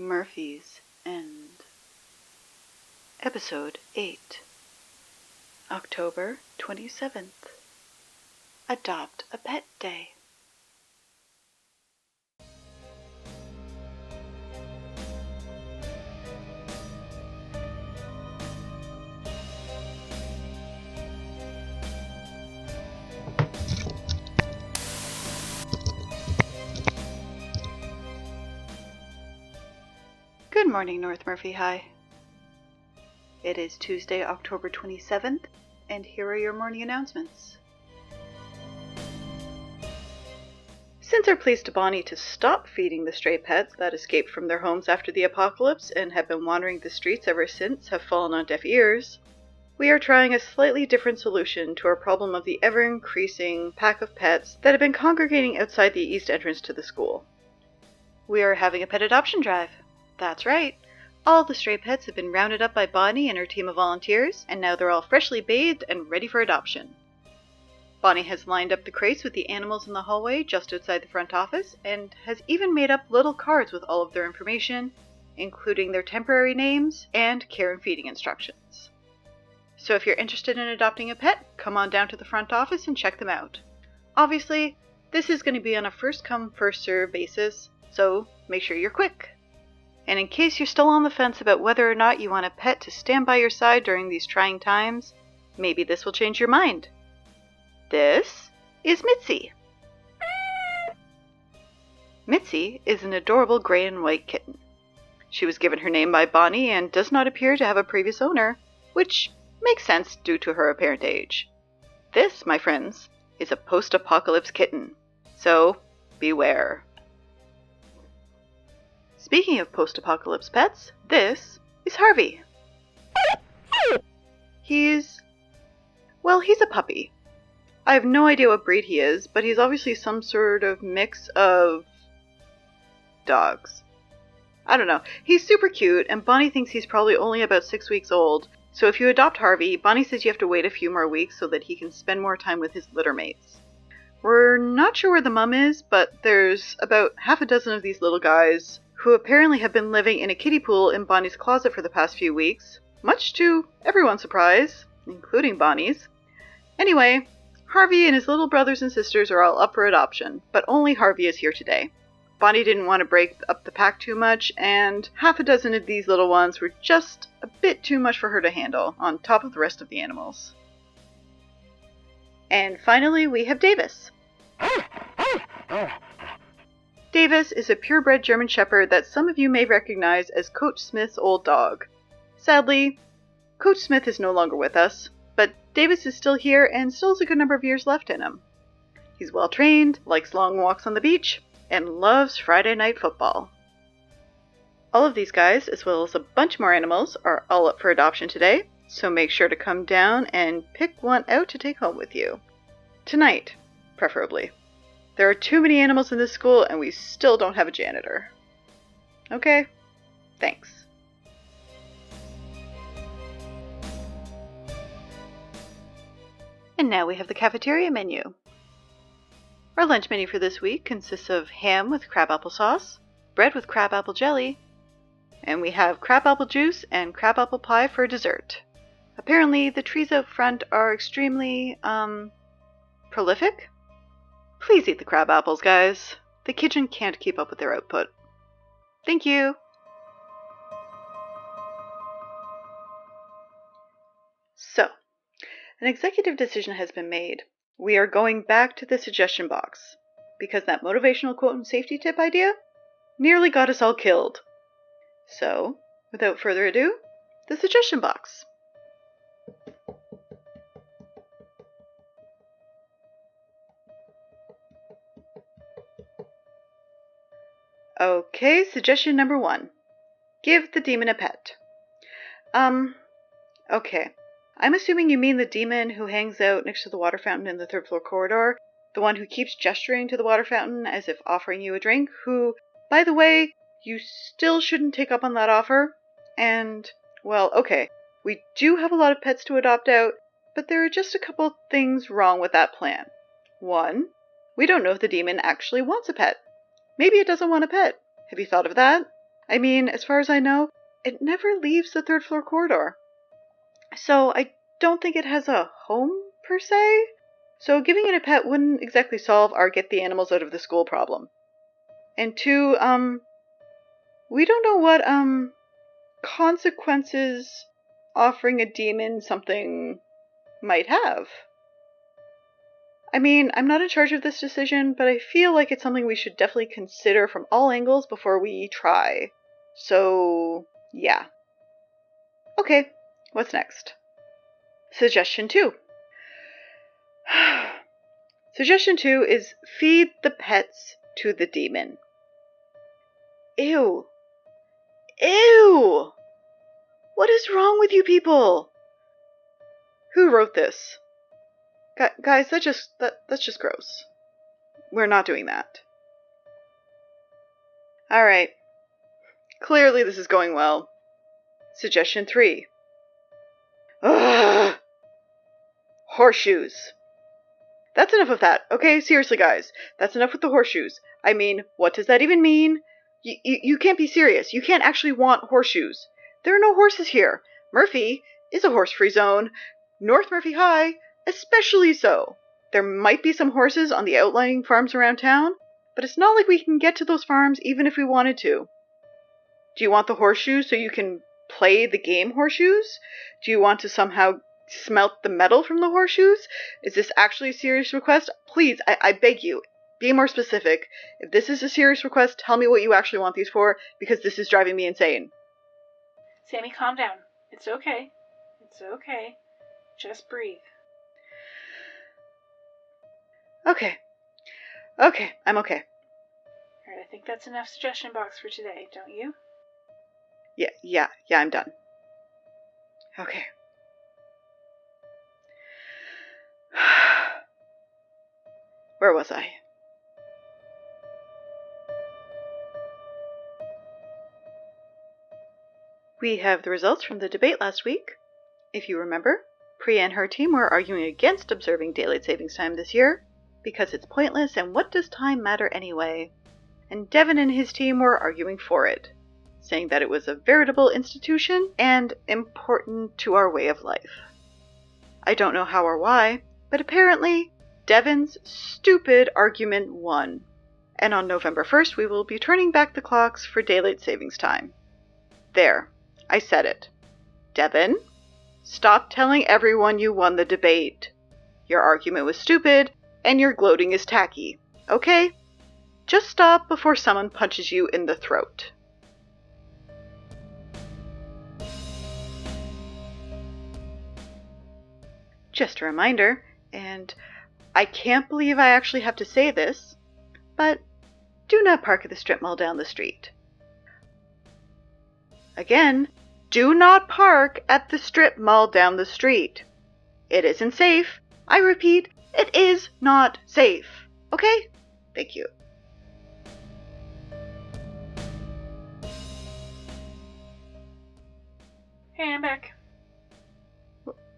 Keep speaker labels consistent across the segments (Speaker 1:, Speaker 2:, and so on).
Speaker 1: Murphy's End. Episode 8. October 27th. Adopt a Pet Day. Good morning, North Murphy High. It is Tuesday, October 27th, and here are your morning announcements. Since our pleas to Bonnie to stop feeding the stray pets that escaped from their homes after the apocalypse and have been wandering the streets ever since have fallen on deaf ears, we are trying a slightly different solution to our problem of the ever-increasing pack of pets that have been congregating outside the east entrance to the school. We are having a pet adoption drive. That's right. All the stray pets have been rounded up by Bonnie and her team of volunteers, and now they're all freshly bathed and ready for adoption. Bonnie has lined up the crates with the animals in the hallway just outside the front office, and has even made up little cards with all of their information, including their temporary names and care and feeding instructions. So if you're interested in adopting a pet, come on down to the front office and check them out. Obviously, this is going to be on a first-come, first-served basis, so make sure you're quick. And in case you're still on the fence about whether or not you want a pet to stand by your side during these trying times, maybe this will change your mind. This is Mitzi. Mitzi is an adorable gray and white kitten. She was given her name by Bonnie and does not appear to have a previous owner, which makes sense due to her apparent age. This, my friends, is a post-apocalypse kitten, so beware. Speaking of post-apocalypse pets, this is Harvey. He's a puppy. I have no idea what breed he is, but he's obviously some sort of mix of dogs. I don't know. He's super cute, and Bonnie thinks he's probably only about 6 weeks old, so if you adopt Harvey, Bonnie says you have to wait a few more weeks so that he can spend more time with his litter mates. We're not sure where the mum is, but there's about half a dozen of these little guys who apparently have been living in a kiddie pool in Bonnie's closet for the past few weeks, much to everyone's surprise, including Bonnie's. Anyway, Harvey and his little brothers and sisters are all up for adoption, but only Harvey is here today. Bonnie didn't want to break up the pack too much, and half a dozen of these little ones were just a bit too much for her to handle, on top of the rest of the animals. And finally, we have Davis. Davis is a purebred German Shepherd that some of you may recognize as Coach Smith's old dog. Sadly, Coach Smith is no longer with us, but Davis is still here and still has a good number of years left in him. He's well trained, likes long walks on the beach, and loves Friday night football. All of these guys, as well as a bunch more animals, are all up for adoption today, so make sure to come down and pick one out to take home with you. Tonight, preferably. There are too many animals in this school, and we still don't have a janitor. Okay, thanks. And now we have the cafeteria menu. Our lunch menu for this week consists of ham with crabapple sauce, bread with crabapple jelly, and we have crabapple juice and crabapple pie for dessert. Apparently, the trees out front are extremely, prolific? Please eat the crab apples, guys. The kitchen can't keep up with their output. Thank you. So, an executive decision has been made. We are going back to the suggestion box, because that motivational quote and safety tip idea nearly got us all killed. So, without further ado, the suggestion box. Okay, suggestion number 1. Give the demon a pet. Okay. I'm assuming you mean the demon who hangs out next to the water fountain in the 3rd floor corridor, the one who keeps gesturing to the water fountain as if offering you a drink, who, by the way, you still shouldn't take up on that offer. And, well, okay, we do have a lot of pets to adopt out, but there are just a couple things wrong with that plan. 1, we don't know if the demon actually wants a pet. Maybe it doesn't want a pet. Have you thought of that? I mean, as far as I know, it never leaves the third floor corridor. So I don't think it has a home, per se. So giving it a pet wouldn't exactly solve our get the animals out of the school problem. And two, we don't know what, consequences offering a demon something might have. I mean, I'm not in charge of this decision, but I feel like it's something we should definitely consider from all angles before we try. So, yeah. Okay, what's next? Suggestion 2. Suggestion 2 is feed the pets to the demon. Ew. Ew! What is wrong with you people? Who wrote this? Guys, that's just gross. We're not doing that. Alright. Clearly this is going well. Suggestion 3. Ugh! Horseshoes. That's enough of that, okay? Seriously, guys. That's enough with the horseshoes. I mean, what does that even mean? You can't be serious. You can't actually want horseshoes. There are no horses here. Murphy is a horse-free zone. North Murphy High, especially so. There might be some horses on the outlying farms around town, but it's not like we can get to those farms even if we wanted to. Do you want the horseshoes so you can play the game horseshoes? Do you want to somehow smelt the metal from the horseshoes? Is this actually a serious request? Please, I beg you, be more specific. If this is a serious request, tell me what you actually want these for, because this is driving me insane.
Speaker 2: Sammy, calm down. It's okay. It's okay. Just breathe.
Speaker 1: Okay. Okay, I'm okay.
Speaker 2: Alright, I think that's enough suggestion box for today, don't you?
Speaker 1: Yeah, I'm done. Okay. Where was I? We have the results from the debate last week. If you remember, Priya and her team were arguing against observing daylight savings time this year, because it's pointless and what does time matter anyway? And Devin and his team were arguing for it, saying that it was a veritable institution and important to our way of life. I don't know how or why, but apparently Devin's stupid argument won. And on November 1st, we will be turning back the clocks for daylight savings time. There, I said it. Devin, stop telling everyone you won the debate. Your argument was stupid, and your gloating is tacky, okay? Just stop before someone punches you in the throat. Just a reminder, and I can't believe I actually have to say this, but do not park at the strip mall down the street. Again, do not park at the strip mall down the street. It isn't safe. I repeat, it is not safe. Okay? Thank you.
Speaker 2: Hey, I'm back.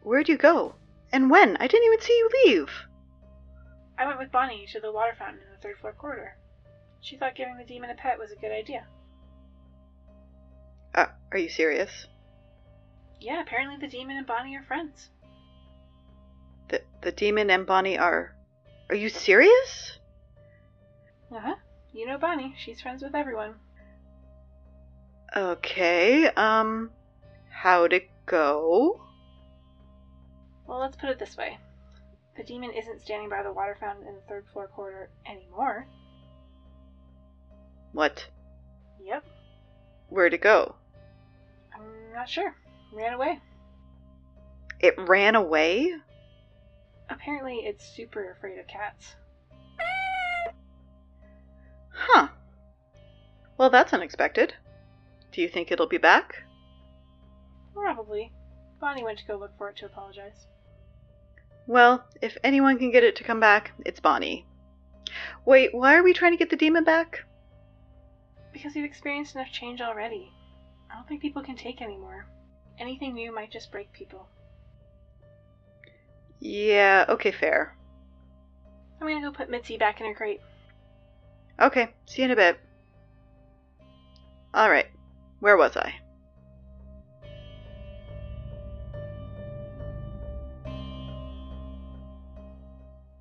Speaker 1: Where'd you go? And when? I didn't even see you leave.
Speaker 2: I went with Bonnie to the water fountain in the third floor corridor. She thought giving the demon a pet was a good idea.
Speaker 1: Are you serious?
Speaker 2: Yeah, apparently the demon and Bonnie are friends.
Speaker 1: The demon and Bonnie are... Are you serious?
Speaker 2: Uh-huh. You know Bonnie. She's friends with everyone.
Speaker 1: Okay, how'd it go?
Speaker 2: Well, let's put it this way. The demon isn't standing by the water fountain in the third floor corridor anymore.
Speaker 1: What?
Speaker 2: Yep.
Speaker 1: Where'd it go?
Speaker 2: I'm not sure. Ran away.
Speaker 1: It ran away?
Speaker 2: Apparently it's super afraid of cats.
Speaker 1: Huh. Well, that's unexpected. Do you think it'll be back?
Speaker 2: Probably. Bonnie went to go look for it to apologize.
Speaker 1: Well, if anyone can get it to come back, it's Bonnie. Wait, why are we trying to get the demon back?
Speaker 2: Because we've experienced enough change already. I don't think people can take anymore. Anything new might just break people.
Speaker 1: Yeah, okay, fair.
Speaker 2: I'm gonna go put Mitzi back in her crate.
Speaker 1: Okay, see you in a bit. Alright, Where was I?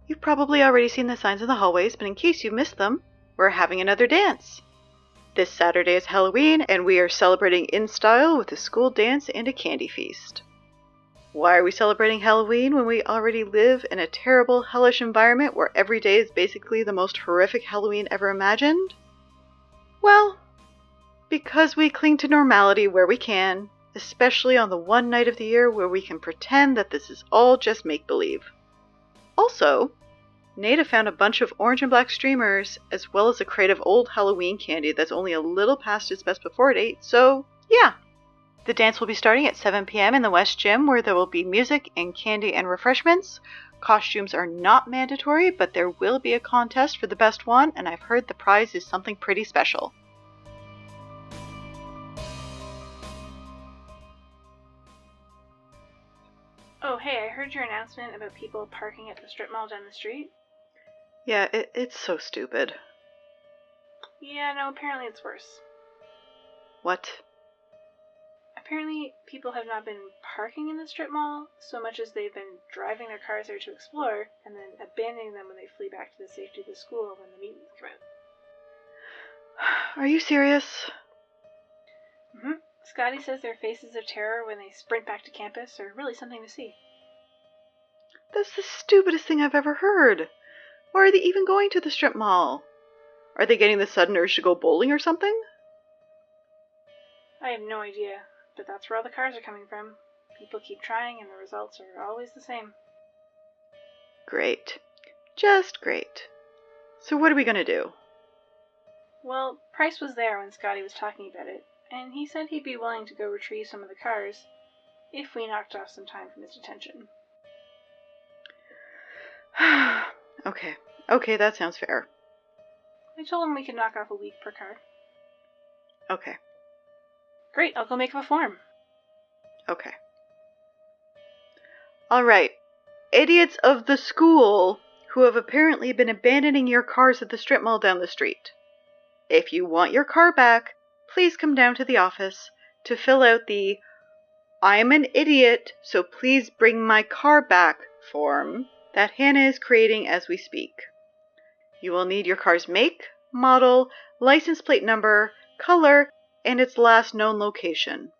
Speaker 1: You've probably already seen the signs in the hallways, but in case you missed them, we're having another dance. This Saturday is Halloween, and we are celebrating in style with a school dance and a candy feast. Why are we celebrating Halloween when we already live in a terrible, hellish environment where every day is basically the most horrific Halloween ever imagined? Well, because we cling to normality where we can, especially on the one night of the year where we can pretend that this is all just make-believe. Also, Nada found a bunch of orange and black streamers, as well as a crate of old Halloween candy that's only a little past its best before date, so yeah. The dance will be starting at 7 p.m. in the West Gym, where there will be music and candy and refreshments. Costumes are not mandatory, but there will be a contest for the best one, and I've heard the prize is something pretty special.
Speaker 2: Oh, hey, I heard your announcement about people parking at the strip mall down the street.
Speaker 1: Yeah, it's so stupid.
Speaker 2: Yeah, no, apparently it's worse.
Speaker 1: What?
Speaker 2: Apparently, people have not been parking in the strip mall so much as they've been driving their cars there to explore, and then abandoning them when they flee back to the safety of the school when the meetings come out.
Speaker 1: Are you serious?
Speaker 2: Mm-hmm. Scotty says their faces of terror when they sprint back to campus are really something to see.
Speaker 1: That's the stupidest thing I've ever heard. Why are they even going to the strip mall? Are they getting the sudden urge to go bowling or something?
Speaker 2: I have no idea, but that's where all the cars are coming from. People keep trying and the results are always the same.
Speaker 1: Great. Just great. So what are we going to do?
Speaker 2: Well, Price was there when Scotty was talking about it, and he said he'd be willing to go retrieve some of the cars if we knocked off some time from his detention.
Speaker 1: Okay, that sounds fair.
Speaker 2: I told him we could knock off a week per car.
Speaker 1: Okay.
Speaker 2: Great, I'll go make up a form.
Speaker 1: Okay. Alright. Idiots of the school who have apparently been abandoning your cars at the strip mall down the street. If you want your car back, please come down to the office to fill out the "I'm an idiot, so please bring my car back" form that Hannah is creating as we speak. You will need your car's make, model, license plate number, color, and its last known location.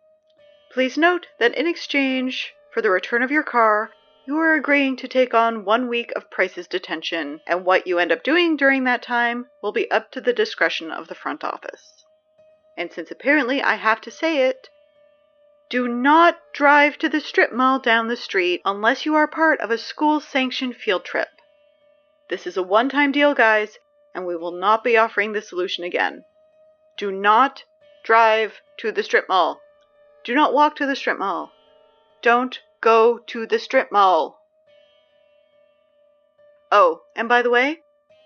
Speaker 1: Please note that in exchange for the return of your car, you are agreeing to take on 1 week of Price's detention, and what you end up doing during that time will be up to the discretion of the front office. And since apparently I have to say it, do not drive to the strip mall down the street unless you are part of a school-sanctioned field trip. This is a one-time deal, guys, and we will not be offering this solution again. Do not drive to the strip mall. Do not walk to the strip mall. Don't go to the strip mall. Oh, and by the way,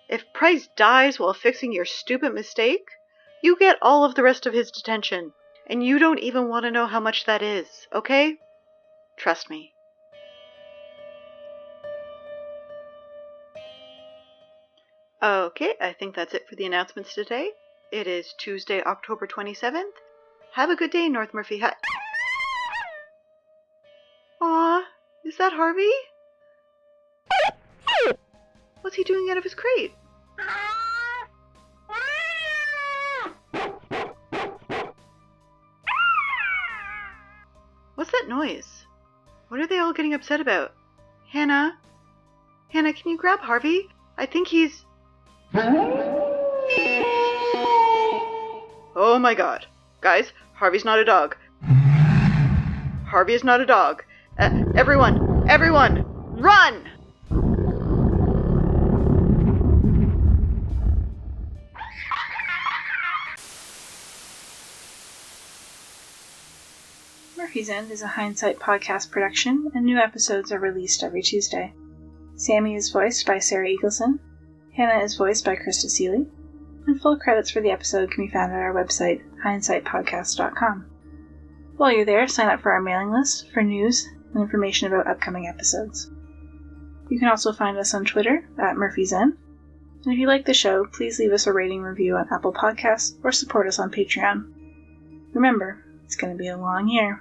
Speaker 1: if Price dies while fixing your stupid mistake, you get all of the rest of his detention. And you don't even want to know how much that is, okay? Trust me. Okay, I think that's it for the announcements today. It is Tuesday, October 27th. Have a good day, North Murphy Hut. Aw, is that Harvey? What's he doing out of his crate? What's that noise? What are they all getting upset about? Hannah? Hannah, can you grab Harvey? I think he's... Oh my god. Guys, Harvey's not a dog. Harvey is not a dog. Everyone, run!
Speaker 2: Murphy's End is a Hindsight podcast production, and new episodes are released every Tuesday. Sammy is voiced by Sarah Eagleson, Hannah is voiced by Krista Seeley, and full credits for the episode can be found at our website, hindsightpodcast.com. While you're there, sign up for our mailing list for news and information about upcoming episodes. You can also find us on Twitter at Murphy's End, and if you like the show, please leave us a rating review on Apple Podcasts or support us on Patreon. Remember, it's going to be a long year.